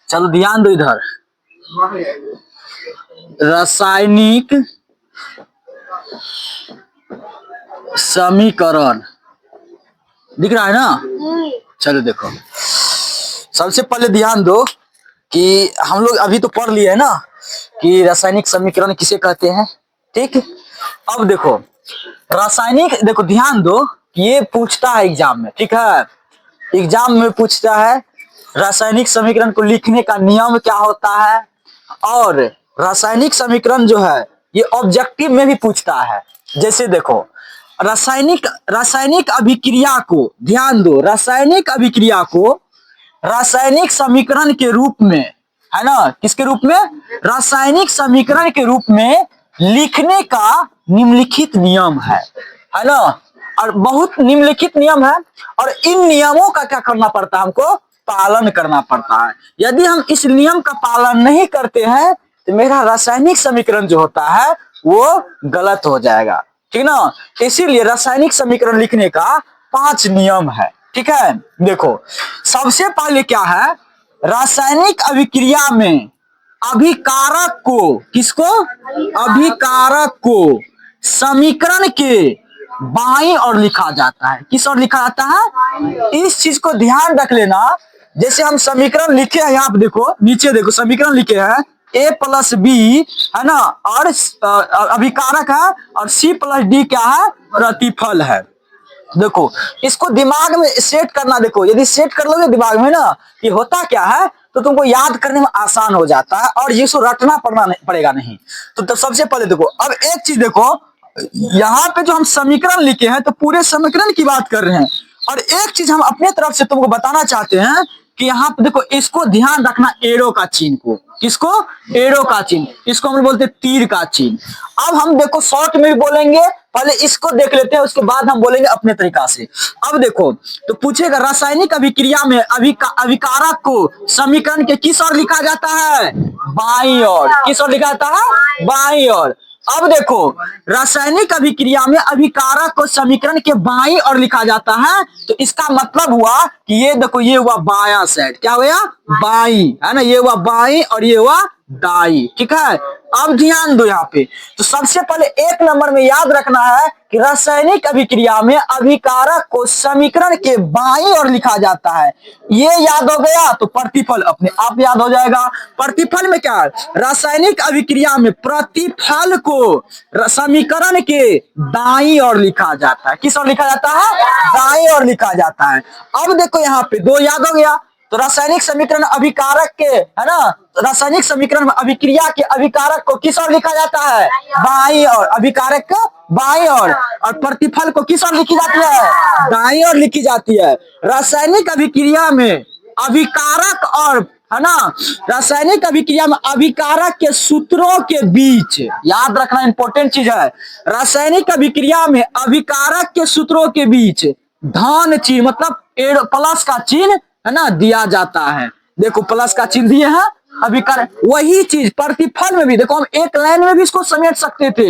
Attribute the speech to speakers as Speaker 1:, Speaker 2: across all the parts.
Speaker 1: चलो ध्यान दो इधर। रासायनिक समीकरण दिख रहा है ना। चलो देखो, सबसे पहले ध्यान दो कि हम लोग अभी तो पढ़ लिए है ना कि रासायनिक समीकरण किसे कहते हैं। ठीक, अब देखो रासायनिक, देखो ध्यान दो कि ये पूछता है एग्जाम में। ठीक है, एग्जाम में पूछता है रासायनिक समीकरण को लिखने का नियम क्या होता है, और रासायनिक समीकरण जो है ये ऑब्जेक्टिव में भी पूछता है। जैसे देखो रासायनिक रासायनिक अभिक्रिया को, ध्यान दो, रासायनिक अभिक्रिया को रासायनिक समीकरण के रूप में, है ना, किसके रूप में, रासायनिक समीकरण के रूप में लिखने का निम्नलिखित नियम है ना। और बहुत निम्नलिखित नियम है, और इन नियमों का क्या करना पड़ता है, हमको पालन करना पड़ता है। यदि हम इस नियम का पालन नहीं करते हैं तो मेरा रासायनिक समीकरण जो होता है वो गलत हो जाएगा। ठीक ना, इसीलिए रासायनिक समीकरण लिखने का 5 नियम है। ठीक है, देखो सबसे पहले क्या है, रासायनिक अभिक्रिया में अभिकारक को, किसको, अभिकारक को समीकरण के बाईं ओर लिखा जाता है। किस ओर लिखा जाता है, इस चीज को ध्यान रख लेना। जैसे हम समीकरण लिखे हैं, यहाँ पे देखो, नीचे देखो समीकरण लिखे हैं a प्लस बी, है ना, और अभिकारक है, और c प्लस डी क्या है, प्रतिफल है। देखो इसको दिमाग में सेट करना। देखो यदि सेट कर लोगे दिमाग में ना कि होता क्या है, तो तुमको याद करने में आसान हो जाता है, और ये सो रटना पड़ेगा नहीं। तो तब सबसे पहले देखो, अब एक चीज देखो, यहाँ पे जो हम समीकरण लिखे हैं तो पूरे समीकरण की बात कर रहे हैं, और एक चीज हम अपने तरफ से तुमको बताना चाहते हैं कि यहाँ पे देखो, इसको ध्यान रखना, एरो का चिन्ह को, किसको, एरो का चिन्ह, इसको हम बोलते हैं तीर का चिन्ह। अब हम देखो शॉर्ट में भी बोलेंगे, पहले इसको देख लेते हैं, उसके बाद हम बोलेंगे अपने तरीका से। अब देखो तो पूछेगा रासायनिक अभिक्रिया में अभिकारक को समीकरण के किस ओर लिखा जाता है, बाईं ओर। किस ओर लिखा जाता है, बाईं ओर। अब देखो रासायनिक अभिक्रिया में अभिकारक को समीकरण के बाईं ओर लिखा जाता है, तो इसका मतलब हुआ कि ये देखो, ये हुआ बायां साइड, क्या हुआ, बाईं, है ना, ये हुआ बाईं और ये हुआ दाई। ठीक है, अब ध्यान दो यहाँ पे, तो सबसे पहले 1 नंबर में याद रखना है कि रासायनिक अभिक्रिया में अभिकारक को समीकरण के बाईं ओर लिखा जाता है। ये याद हो गया तो प्रतिफल अपने आप याद हो जाएगा। प्रतिफल में क्या है, रासायनिक अभिक्रिया में प्रतिफल को समीकरण के दाईं ओर लिखा जाता है। किस ओर लिखा जाता है, दाईं ओर लिखा जाता है। अब देखो यहाँ पे 2 याद हो गया, तो रासायनिक समीकरण अभिकारक के, है ना, रासायनिक समीकरण में अभिक्रिया के अभिकारक को किस ओर लिखा जाता है, बाईं ओर, अभिकारक को बाईं ओर, और प्रतिफल को किस ओर लिखी जाती है, दाईं ओर लिखी जाती है। रासायनिक अभिक्रिया में अभिकारक और, है ना, रासायनिक अभिक्रिया में अभिकारक के सूत्रों के बीच, याद रखना इंपॉर्टेंट चीज है, रासायनिक अभिक्रिया में अभिकारक के सूत्रों के बीच धन चिन्ह, मतलब प्लस का चिन्ह, है ना, दिया जाता है। देखो प्लस का चिन्ह दिए हैं अभिकारक, वही चीज प्रतिफल में भी देखो, हम एक लाइन में भी इसको समेट सकते थे,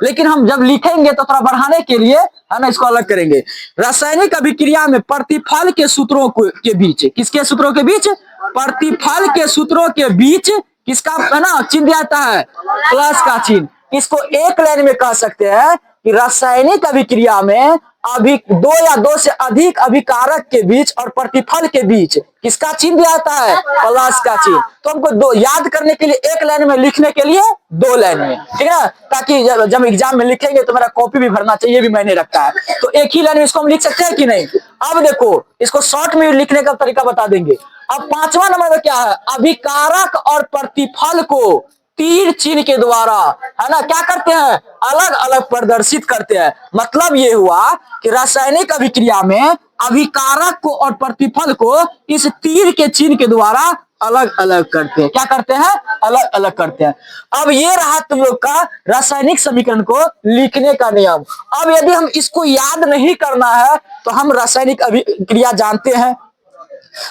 Speaker 1: लेकिन हम जब लिखेंगे तो थोड़ा बढ़ाने के लिए, है ना, इसको अलग करेंगे। रासायनिक अभिक्रिया में प्रतिफल के सूत्रों के बीच, किसके सूत्रों के बीच, प्रतिफल के सूत्रों के बीच किसका, है ना, चिन्ह दिया जाता है, प्लस का चिन्ह। इसको एक लाइन में कह सकते हैं कि रासायनिक अभिक्रिया में 2 या 2 से अधिक अभिकारक के बीच और प्रतिफल के बीच किसका चिन्ह दिया जाता है, प्लस का चिन्ह। तो हमको 2 याद करने के लिए एक लाइन में, लिखने के लिए 2 लाइन में, ठीक है, ताकि जब एग्जाम में लिखेंगे तो मेरा कॉपी भी भरना चाहिए, भी मैंने रखा है, तो एक ही लाइन में इसको हम लिख सकते हैं कि नहीं। अब देखो इसको शॉर्ट में लिखने का तरीका बता देंगे। अब 5वां नंबर में क्या है, अभिकारक और प्रतिफल को तीर चिन्ह के द्वारा, है ना, क्या करते हैं, अलग अलग प्रदर्शित करते हैं। मतलब ये हुआ कि रासायनिक अभिक्रिया में अभिकारक को और प्रतिफल को इस तीर के चिन्ह के द्वारा अलग अलग करते हैं। क्या करते हैं, अलग अलग करते हैं। अब ये रहा तुम लोग का रासायनिक समीकरण को लिखने का नियम। अब यदि हम इसको याद नहीं करना है तो हम रासायनिक अभिक्रिया जानते हैं,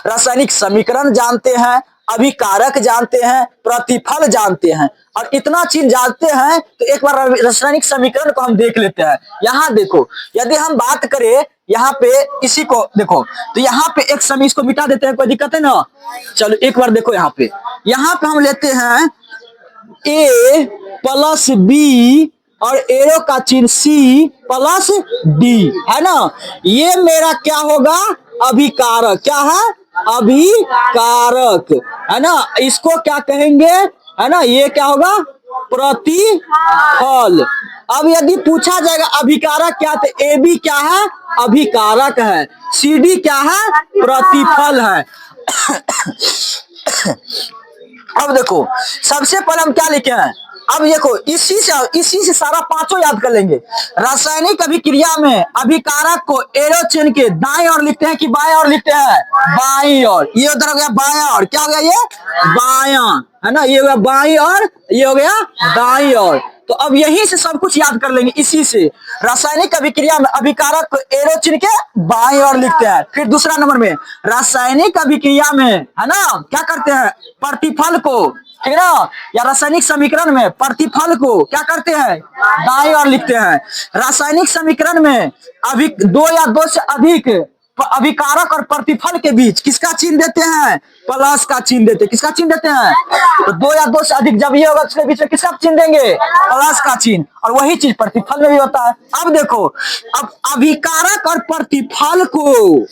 Speaker 1: रासायनिक समीकरण जानते हैं, अभिकारक जानते हैं, प्रतिफल जानते हैं, और इतना चीज जानते हैं तो एक बार रासायनिक समीकरण को हम देख लेते हैं। यहाँ देखो, यदि हम बात करें यहाँ पे इसी को देखो, तो यहाँ पे एक समी, इसको मिटा देते हैं, कोई दिक्कत है ना। चलो एक बार देखो, यहाँ पे हम लेते हैं ए प्लस बी और एरो का चिन्ह सी प्लस डी, है ना। ये मेरा क्या होगा, अभिकारक। क्या है, अभिकारक, है ना। इसको क्या कहेंगे, है ना, ये क्या होगा, प्रतिफल। अब यदि पूछा जाएगा अभिकारक क्या, तो ए बी क्या है, अभिकारक है, सी डी क्या है, प्रतिफल है। अब देखो, सबसे पहले हम क्या लिखे हैं, अब देखो इसी से सारा पांचों याद कर लेंगे। रासायनिक अभिक्रिया में अभिकारक को एरो चिन्ह के दाएं ओर लिखते हैं कि बाएं ओर लिखते हैं, बाईं ओर। ये उधर हो गया बायां ओर, क्या हो गया, ये बायां, है ना, ये हो गया बाईं ओर, ये हो गया दाईं ओर। तो अब यहीं से सब कुछ याद कर लेंगे, इसी से। रासायनिक अभिक्रिया में अभिकारक को एरो चिन्ह के बाईं ओर लिखते हैं। फिर दूसरा नंबर में रासायनिक अभिक्रिया में, है ना, क्या करते हैं, प्रतिफल को, ठीक है ना, या रासायनिक समीकरण में प्रतिफल को क्या करते हैं, दाईं ओर लिखते हैं। रासायनिक समीकरण में दो या दो से अधिक अभिकारक और प्रतिफल के बीच किसका चिन्ह देते हैं, प्लस का चिन्ह देते हैं। किसका चिन्ह देते हैं, तो दो या दो से अधिक जब ये होगा उसके बीच में किसका चिन्ह देंगे, प्लस का चिन्ह। और वही चीज प्रतिफल में भी होता है। अब देखो, अब अभिकारक और प्रतिफल को,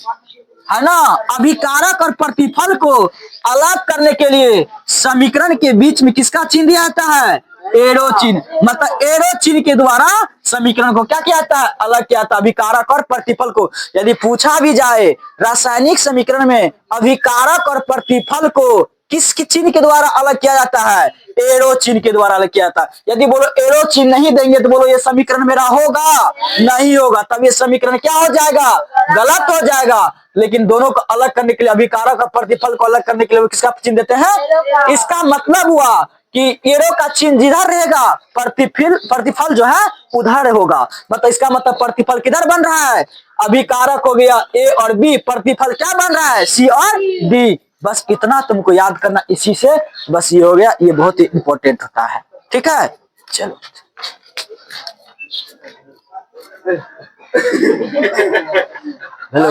Speaker 1: है ना, अभिकारक और प्रतिफल को अलग करने के लिए समीकरण के बीच में किसका चिन्ह दिया जाता है, एरो चिन्ह। मतलब एरो चिन्ह के द्वारा समीकरण को क्या किया जाता है, अलग किया जाता है, अभिकारक और प्रतिफल को। यदि पूछा भी जाए रासायनिक समीकरण में अभिकारक और प्रतिफल को किस चिन्ह के द्वारा अलग किया जाता है, एरो चिन्ह के द्वारा अलग किया जाता है। यदि बोलो एरो चिन्ह नहीं देंगे तो बोलो ये समीकरण मेरा होगा, नहीं होगा, तब ये समीकरण क्या हो जाएगा, गलत हो जाएगा। लेकिन दोनों को अलग करने के लिए, अभिकारक और प्रतिफल को अलग करने के लिए किसका चिन्ह देते हैं। इसका मतलब हुआ कि एरो का चिन्ह जिधर रहेगा प्रतिफल जो है उधर होगा। मतलब इसका मतलब प्रतिफल किधर बन रहा है, अभिकारक हो गया ए और बी, प्रतिफल क्या बन रहा है, सी और डी। बस इतना तुमको याद करना इसी से, बस ये हो गया। ये बहुत ही इंपॉर्टेंट होता है, ठीक है। चलो हेलो